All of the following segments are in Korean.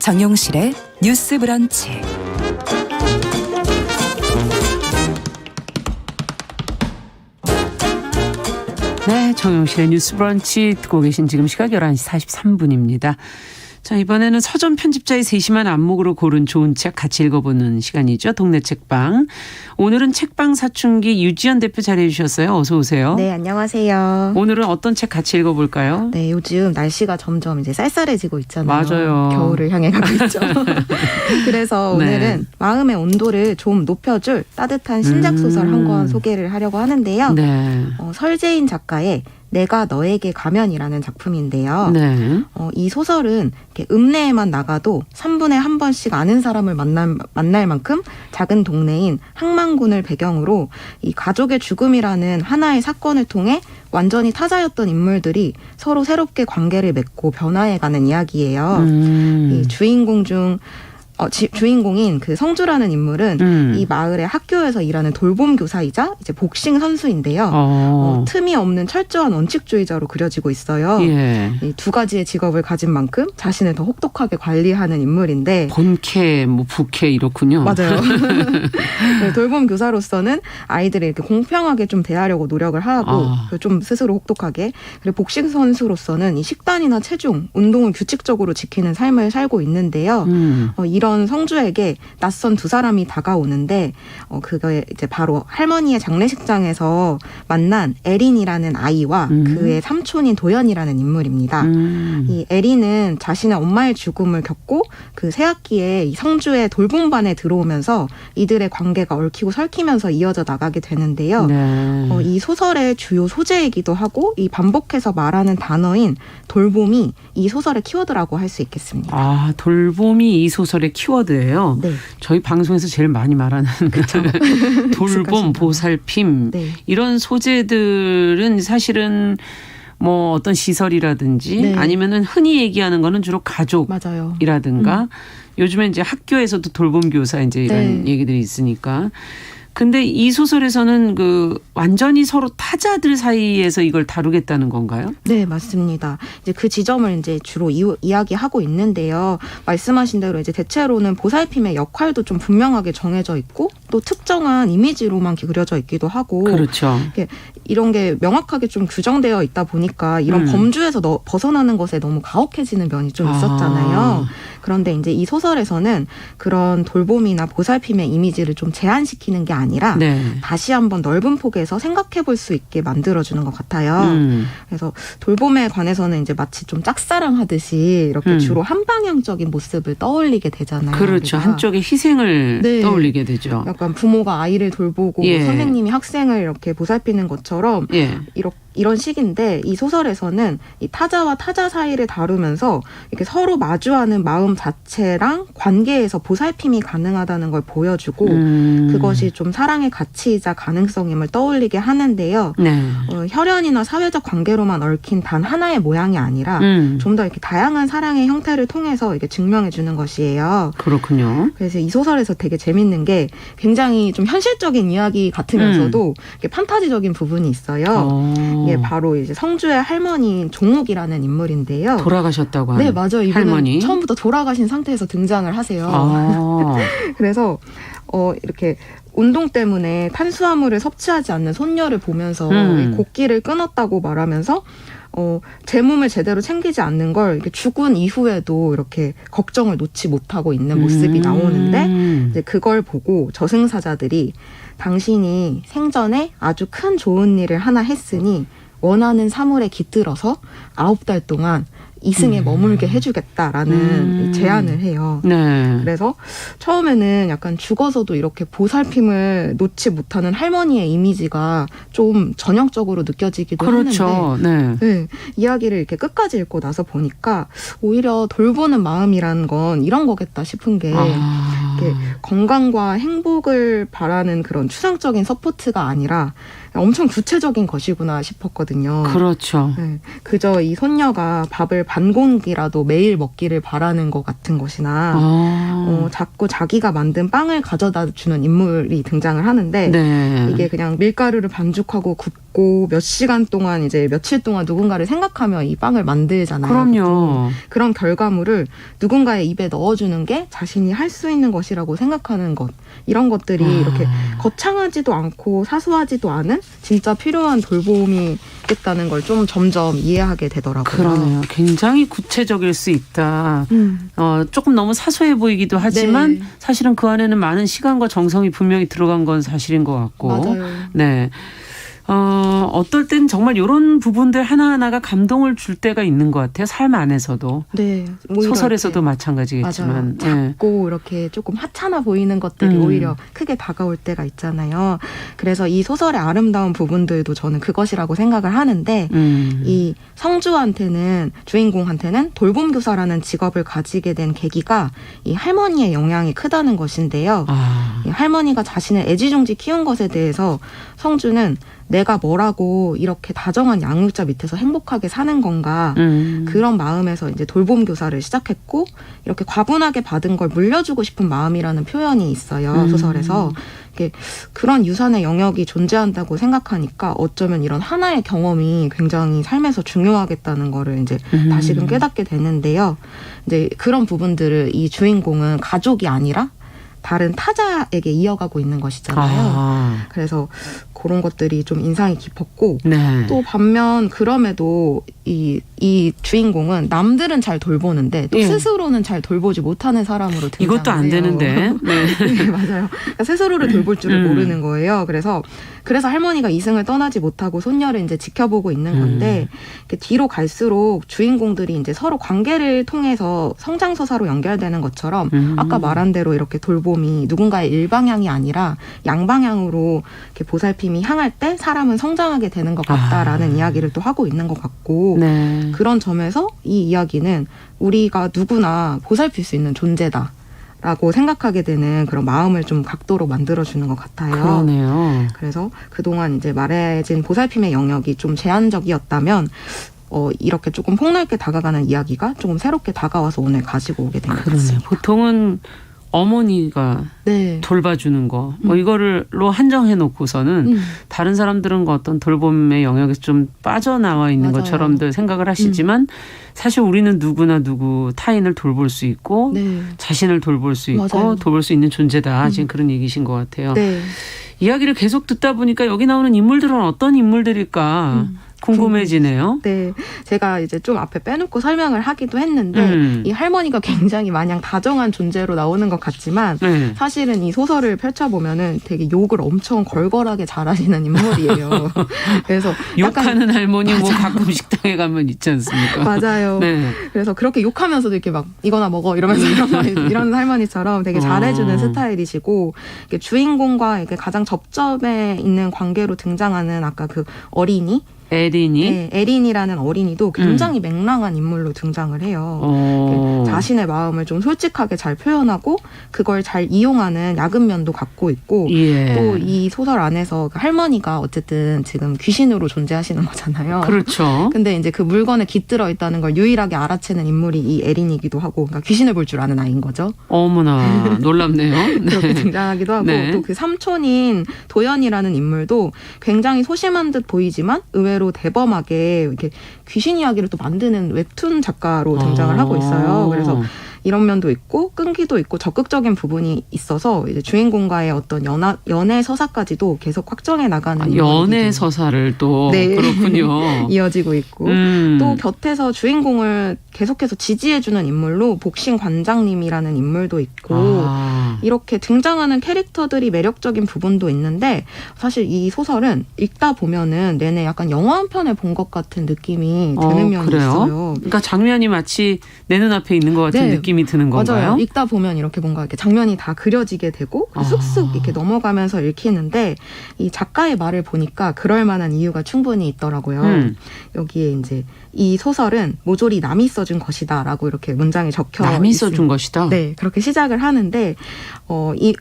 정용실의 뉴스 브런치. 네, 정용실의 뉴스 브런치 듣고 계신 지금 시각 11시 43분입니다. 자, 이번에는 서점 편집자의 세심한 안목으로 고른 좋은 책 같이 읽어보는 시간이죠. 동네 책방. 오늘은 책방 사춘기 유지연 대표 자리해 주셨어요. 어서 오세요. 네, 안녕하세요. 오늘은 어떤 책 같이 읽어볼까요? 네, 요즘 날씨가 점점 이제 쌀쌀해지고 있잖아요. 맞아요. 겨울을 향해 가고 있죠. 그래서 네. 오늘은 마음의 온도를 좀 높여줄 따뜻한 신작 소설 한 권 소개를 하려고 하는데요. 네. 설재인 작가의 내가 너에게 가면이라는 작품인데요. 네. 이 소설은 이렇게 읍내에만 나가도 3분에 한 번씩 아는 사람을 만날 만큼 작은 동네인 항만군을 배경으로 이 가족의 죽음이라는 하나의 사건을 통해 완전히 타자였던 인물들이 서로 새롭게 관계를 맺고 변화해가는 이야기예요. 이 주인공인 그 성주라는 인물은 이 마을의 학교에서 일하는 돌봄 교사이자 이제 복싱 선수인데요. 틈이 없는 철저한 원칙주의자로 그려지고 있어요. 예. 이 두 가지의 직업을 가진 만큼 자신을 더 혹독하게 관리하는 인물인데 본캐, 부캐 이렇군요. 맞아요. 네, 돌봄 교사로서는 아이들을 이렇게 공평하게 좀 대하려고 노력을 하고 좀 스스로 혹독하게, 그리고 복싱 선수로서는 이 식단이나 체중, 운동을 규칙적으로 지키는 삶을 살고 있는데요. 이런 성주에게 낯선 두 사람이 다가오는데 그거에 이제 바로 할머니의 장례식장에서 만난 에린이라는 아이와 그의 삼촌인 도연이라는 인물입니다. 이 에린은 자신의 엄마의 죽음을 겪고 그 새학기에 이 성주의 돌봄반에 들어오면서 이들의 관계가 얽히고 설키면서 이어져 나가게 되는데요. 네. 이 소설의 주요 소재이기도 하고 이 반복해서 말하는 단어인 돌봄이 이 소설의 키워드라고 할 수 있겠습니다. 아, 돌봄이 이 소설의 키워드예요. 네. 저희 방송에서 제일 많이 말하는 돌봄, 보살핌 네. 이런 소재들은 사실은 뭐 어떤 시설이라든지 네. 아니면은 흔히 얘기하는 거는 주로 맞아요. 가족이라든가 요즘에 이제 학교에서도 돌봄 교사 이제 이런 네. 얘기들이 있으니까. 근데 이 소설에서는 완전히 서로 타자들 사이에서 이걸 다루겠다는 건가요? 네, 맞습니다. 이제 그 지점을 이제 주로 이야기하고 있는데요. 말씀하신 대로 이제 대체로는 보살핌의 역할도 좀 분명하게 정해져 있고 또 특정한 이미지로만 그려져 있기도 하고. 그렇죠. 이런 게 명확하게 좀 규정되어 있다 보니까 이런 범주에서 벗어나는 것에 너무 가혹해지는 면이 좀 있었잖아요. 그런데 이제 이 소설에서는 그런 돌봄이나 보살핌의 이미지를 좀 제한시키는 게 아니라 네. 다시 한번 넓은 폭에서 생각해 볼 수 있게 만들어주는 것 같아요. 그래서 돌봄에 관해서는 이제 마치 좀 짝사랑하듯이 이렇게 주로 한방향적인 모습을 떠올리게 되잖아요. 그렇죠. 우리가. 한쪽의 희생을 네. 떠올리게 되죠. 약간 부모가 아이를 돌보고 예. 선생님이 학생을 이렇게 보살피는 것처럼 예. 이런 식인데 이 소설에서는 이 타자와 타자 사이를 다루면서 이렇게 서로 마주하는 마음 자체랑 관계에서 보살핌이 가능하다는 걸 보여주고 그것이 좀 사랑의 가치이자 가능성임을 떠올리게 하는데요. 네. 혈연이나 사회적 관계로만 얽힌 단 하나의 모양이 아니라 좀 더 이렇게 다양한 사랑의 형태를 통해서 이렇게 증명해 주는 것이에요. 그렇군요. 그래서 이 소설에서 되게 재밌는 게 굉장히 좀 현실적인 이야기 같으면서도 이렇게 판타지적인 부분이 있어요. 이게 바로 이제 성주의 할머니인 종옥이라는 인물인데요. 돌아가셨다고 하는. 네, 맞아요. 이분은 할머니. 처음부터 돌아가신 상태에서 등장을 하세요. 그래서 이렇게 운동 때문에 탄수화물을 섭취하지 않는 손녀를 보면서 이 곡기를 끊었다고 말하면서 제 몸을 제대로 챙기지 않는 걸 이렇게 죽은 이후에도 이렇게 걱정을 놓지 못하고 있는 모습이 나오는데 이제 그걸 보고 저승사자들이 당신이 생전에 아주 큰 좋은 일을 하나 했으니 원하는 사물에 깃들어서 9달 동안 이승에 머물게 해주겠다라는 제안을 해요. 네. 그래서 처음에는 약간 죽어서도 이렇게 보살핌을 놓지 못하는 할머니의 이미지가 좀 전형적으로 느껴지기도 그렇죠. 했는데 네, 이야기를 이렇게 끝까지 읽고 나서 보니까 오히려 돌보는 마음이라는 건 이런 거겠다 싶은 게 이렇게 건강과 행복을 바라는 그런 추상적인 서포트가 아니라 엄청 구체적인 것이구나 싶었거든요. 그렇죠. 네, 그저 이 손녀가 밥을 반 공기라도 매일 먹기를 바라는 것 같은 것이나 자꾸 자기가 만든 빵을 가져다 주는 인물이 등장을 하는데 네. 이게 그냥 밀가루를 반죽하고 굽고 몇 시간 동안 이제 며칠 동안 누군가를 생각하며 이 빵을 만들잖아요. 그럼요. 그런 결과물을 누군가의 입에 넣어주는 게 자신이 할 수 있는 것이라고 생각하는 것. 이런 것들이 이렇게 거창하지도 않고 사소하지도 않은 진짜 필요한 돌봄이겠다는 걸 좀 점점 이해하게 되더라고요. 그러네요. 굉장히 구체적일 수 있다. 조금 너무 사소해 보이기도 하지만 네. 사실은 그 안에는 많은 시간과 정성이 분명히 들어간 건 사실인 것 같고. 맞아요. 네. 어떨 땐 정말 이런 부분들 하나하나가 감동을 줄 때가 있는 것 같아요. 삶 안에서도. 네. 소설에서도 마찬가지겠지만. 맞아요. 작고 이렇게 조금 하찮아 보이는 것들이 오히려 크게 다가올 때가 있잖아요. 그래서 이 소설의 아름다운 부분들도 저는 그것이라고 생각을 하는데 이 성주한테는 주인공한테는 돌봄교사라는 직업을 가지게 된 계기가 이 할머니의 영향이 크다는 것인데요. 이 할머니가 자신을 애지중지 키운 것에 대해서 성주는 내가 뭐라고 이렇게 다정한 양육자 밑에서 행복하게 사는 건가 그런 마음에서 이제 돌봄 교사를 시작했고 이렇게 과분하게 받은 걸 물려주고 싶은 마음이라는 표현이 있어요. 소설에서. 이게 그런 유산의 영역이 존재한다고 생각하니까 어쩌면 이런 하나의 경험이 굉장히 삶에서 중요하겠다는 거를 이제 다시금 깨닫게 되는데요. 이제 그런 부분들을 이 주인공은 가족이 아니라 다른 타자에게 이어가고 있는 것이잖아요. 그래서 그런 것들이 좀 인상이 깊었고 네. 또 반면 그럼에도 이 주인공은 남들은 잘 돌보는데 또 스스로는 잘 돌보지 못하는 사람으로 등장해요. 이것도 안 되는데. 네. 네, 맞아요. 그러니까 스스로를 돌볼 줄을 모르는 거예요. 그래서 할머니가 이승을 떠나지 못하고 손녀를 이제 지켜보고 있는 건데 뒤로 갈수록 주인공들이 이제 서로 관계를 통해서 성장 서사로 연결되는 것처럼 아까 말한 대로 이렇게 돌봄이 누군가의 일방향이 아니라 양방향으로 이렇게 보살핌이 향할 때 사람은 성장하게 되는 것 같다라는 이야기를 또 하고 있는 것 같고 네. 그런 점에서 이 이야기는 우리가 누구나 보살필 수 있는 존재다. 라고 생각하게 되는 그런 마음을 좀 각도로 만들어주는 것 같아요. 그러네요. 그래서 그동안 이제 말해진 보살핌의 영역이 좀 제한적이었다면 이렇게 조금 폭넓게 다가가는 이야기가 조금 새롭게 다가와서 오늘 가지고 오게 된 것 같습니다. 보통은 어머니가 네. 돌봐주는 거, 이거를로 한정해 놓고서는 다른 사람들은 어떤 돌봄의 영역에서 좀 빠져나와 있는 맞아요. 것처럼들 생각을 하시지만 사실 우리는 누구나 타인을 돌볼 수 있고 네. 자신을 돌볼 수 있고 맞아요. 돌볼 수 있는 존재다. 지금 그런 얘기신 것 같아요. 네. 이야기를 계속 듣다 보니까 여기 나오는 인물들은 어떤 인물들일까 궁금해지네요. 네, 제가 이제 좀 앞에 빼놓고 설명을 하기도 했는데 이 할머니가 굉장히 마냥 다정한 존재로 나오는 것 같지만 네. 사실은 이 소설을 펼쳐보면은 되게 욕을 엄청 걸걸하게 잘하시는 인물이에요. 그래서 욕하는 할머니 뭐 가끔 식당에 가면 있지 않습니까? 맞아요. 네. 그래서 그렇게 욕하면서도 이렇게 막 이거나 먹어 이러면서 이런 할머니처럼 되게 잘해주는 스타일이시고 주인공과 이렇게 가장 접점에 있는 관계로 등장하는 아까 그 어린이 에린이? 네, 에린이라는 어린이도 굉장히 맹랑한 인물로 등장을 해요. 자신의 마음을 좀 솔직하게 잘 표현하고 그걸 잘 이용하는 야근면도 갖고 있고 예. 또 이 소설 안에서 그 할머니가 어쨌든 지금 귀신으로 존재하시는 거잖아요. 그렇죠. 근데 이제 그 물건에 깃들어 있다는 걸 유일하게 알아채는 인물이 이 에린이기도 하고 그러니까 귀신을 볼 줄 아는 아이인 거죠. 어머나 놀랍네요. 네. 그렇게 등장하기도 하고 네. 또 그 삼촌인 도연이라는 인물도 굉장히 소심한 듯 보이지만 의외로 대범하게 이렇게 귀신 이야기를 또 만드는 웹툰 작가로 등장을 하고 있어요. 그래서 이런 면도 있고 끈기도 있고 적극적인 부분이 있어서 이제 주인공과의 어떤 연애 서사까지도 계속 확정해 나가는 연애 서사를 또 네. 그렇군요. 이어지고 있고 또 곁에서 주인공을 계속해서 지지해주는 인물로 복싱 관장님이라는 인물도 있고 이렇게 등장하는 캐릭터들이 매력적인 부분도 있는데 사실 이 소설은 읽다 보면은 내내 약간 영화 한 편을 본 것 같은 느낌이 드는 면이 그래요? 있어요. 그러니까 장면이 마치 내 눈앞에 있는 것 같은 네. 느낌이 드는 건가요? 맞아요. 읽다 보면 이렇게 뭔가 이렇게 장면이 다 그려지게 되고 쑥쑥 이렇게 넘어가면서 읽히는데 이 작가의 말을 보니까 그럴 만한 이유가 충분히 있더라고요. 여기에 이제 이 소설은 모조리 남이 써준 것이다라고 이렇게 문장이 적혀 남이 있습니다. 써준 것이다? 네, 그렇게 시작을 하는데 이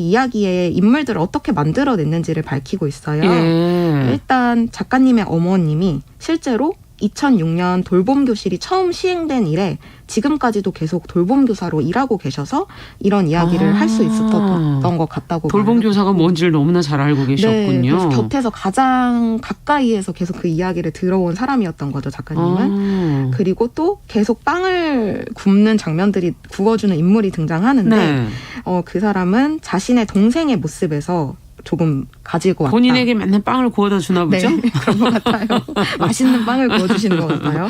이야기의 인물들을 어떻게 만들어냈는지를 밝히고 있어요. 예. 네. 일단 작가님의 어머님이 실제로 2006년 돌봄교실이 처음 시행된 이래 지금까지도 계속 돌봄교사로 일하고 계셔서 이런 이야기를 할 수 있었던 것 같다고 봐요. 돌봄교사가 뭔지를 너무나 잘 알고 계셨군요. 네, 그래서 곁에서 가장 가까이에서 계속 그 이야기를 들어온 사람이었던 거죠, 작가님은. 그리고 또 계속 빵을 굽는 장면들이 구워주는 인물이 등장하는데 네. 그 사람은 자신의 동생의 모습에서 조금 가지고 왔다. 본인에게 맨날 빵을 구워다 주나 보죠? 네, 그런 것 같아요. 맛있는 빵을 구워주시는 것 같아요.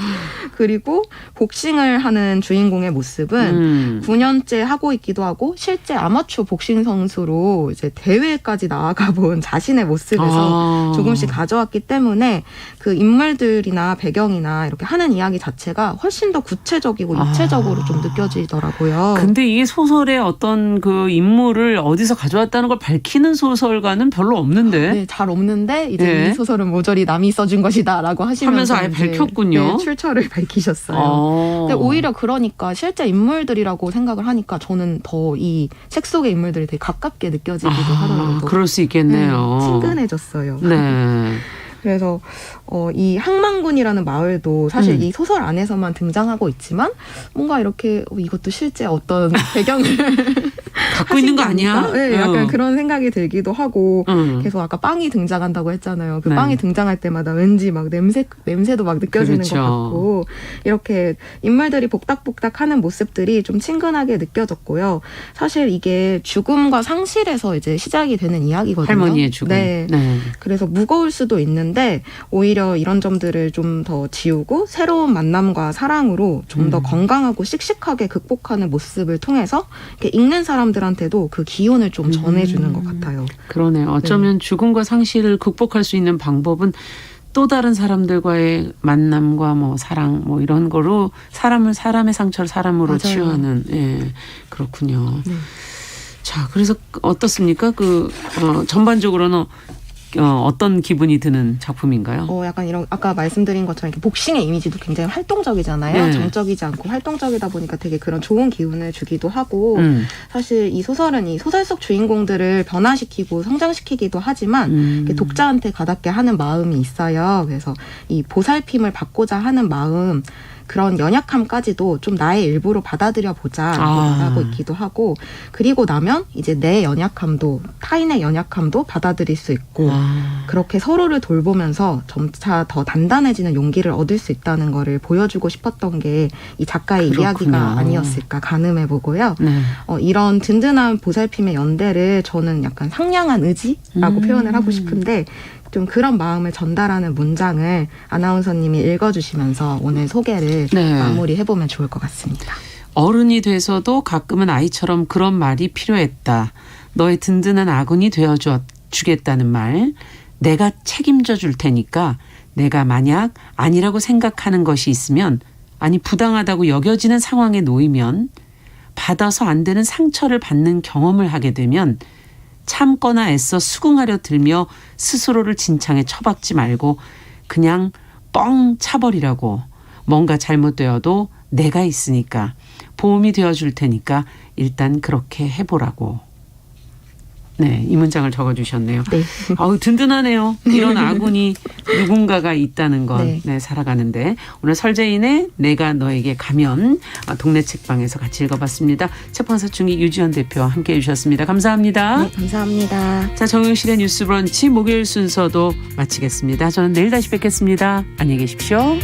그리고 복싱을 하는 주인공의 모습은 9년째 하고 있기도 하고 실제 아마추어 복싱 선수로 이제 대회까지 나아가 본 자신의 모습에서 조금씩 가져왔기 때문에 그 인물들이나 배경이나 이렇게 하는 이야기 자체가 훨씬 더 구체적이고 입체적으로 좀 느껴지더라고요. 근데 이게 소설의 어떤 그 인물을 어디서 가져왔다는 걸 밝히는 소설가는 별로 없는데. 네, 잘 없는데 이제 네. 이 소설은 모조리 남이 써준 것이다라고 하시면서 아예 밝혔군요. 네, 출처를 밝히셨어요. 근데 오히려 그러니까 실제 인물들이라고 생각을 하니까 저는 더 이 책 속의 인물들이 되게 가깝게 느껴지기도 하더라고요. 그럴 수 있겠네요. 네, 친근해졌어요. 네. 그래서 이 항만군이라는 마을도 사실 이 소설 안에서만 등장하고 있지만 뭔가 이렇게 이것도 실제 어떤 배경을 갖고 있는 거 아니야? 네, 약간 그런 생각이 들기도 하고 계속 아까 빵이 등장한다고 했잖아요. 그 네. 빵이 등장할 때마다 왠지 막 냄새도 막 느껴지는 그렇죠. 것 같고 이렇게 인물들이 복닥복닥하는 모습들이 좀 친근하게 느껴졌고요. 사실 이게 죽음과 상실에서 이제 시작이 되는 이야기거든요. 할머니의 죽음. 네. 네. 그래서 무거울 수도 있는데 오히려 이런 점들을 좀 더 지우고 새로운 만남과 사랑으로 좀 더 건강하고 씩씩하게 극복하는 모습을 통해서 이렇게 읽는 사람들한테도 그 기운을 좀 전해주는 것 같아요. 그러네요. 어쩌면 죽음과 상실을 극복할 수 있는 방법은 또 다른 사람들과의 만남과 뭐 사랑 뭐 이런 거로 사람의 상처를 사람으로 맞아요. 치유하는 그렇군요. 네. 자, 그래서 어떻습니까? 전반적으로는 어떤 기분이 드는 작품인가요? 약간 이런 아까 말씀드린 것처럼 이렇게 복싱의 이미지도 굉장히 활동적이잖아요. 네. 정적이지 않고 활동적이다 보니까 되게 그런 좋은 기운을 주기도 하고 사실 이 소설은 이 소설 속 주인공들을 변화시키고 성장시키기도 하지만 이렇게 독자한테 가닿게 하는 마음이 있어요. 그래서 이 보살핌을 받고자 하는 마음 그런 연약함까지도 좀 나의 일부로 받아들여 보자라고 말하고 있기도 하고 그리고 나면 이제 내 연약함도 타인의 연약함도 받아들일 수 있고 그렇게 서로를 돌보면서 점차 더 단단해지는 용기를 얻을 수 있다는 거를 보여주고 싶었던 게 이 작가의 그렇군요. 이야기가 아니었을까 가늠해 보고요. 네. 이런 든든한 보살핌의 연대를 저는 약간 상냥한 의지라고 표현을 하고 싶은데 좀 그런 마음을 전달하는 문장을 아나운서님이 읽어주시면서 오늘 소개를 네. 마무리해보면 좋을 것 같습니다. 어른이 돼서도 가끔은 아이처럼 그런 말이 필요했다. 너의 든든한 아군이 되어주겠다는 말. 내가 책임져 줄 테니까 내가 만약 아니라고 생각하는 것이 있으면 아니 부당하다고 여겨지는 상황에 놓이면 받아서 안 되는 상처를 받는 경험을 하게 되면 참거나 애써 수긍하려 들며 스스로를 진창에 처박지 말고 그냥 뻥 차버리라고. 뭔가 잘못되어도 내가 있으니까 보험이 되어줄 테니까 일단 그렇게 해보라고. 네, 이 문장을 적어주셨네요. 네. 아우 든든하네요. 이런 아군이 누군가가 있다는 건 네. 살아가는데 오늘 설재인의 내가 너에게 가면 동네 책방에서 같이 읽어봤습니다. 책방사춘기 유지연 대표와 함께해 주셨습니다. 감사합니다. 네, 감사합니다. 자, 정용실의 뉴스브런치 목요일 순서도 마치겠습니다. 저는 내일 다시 뵙겠습니다. 안녕히 계십시오.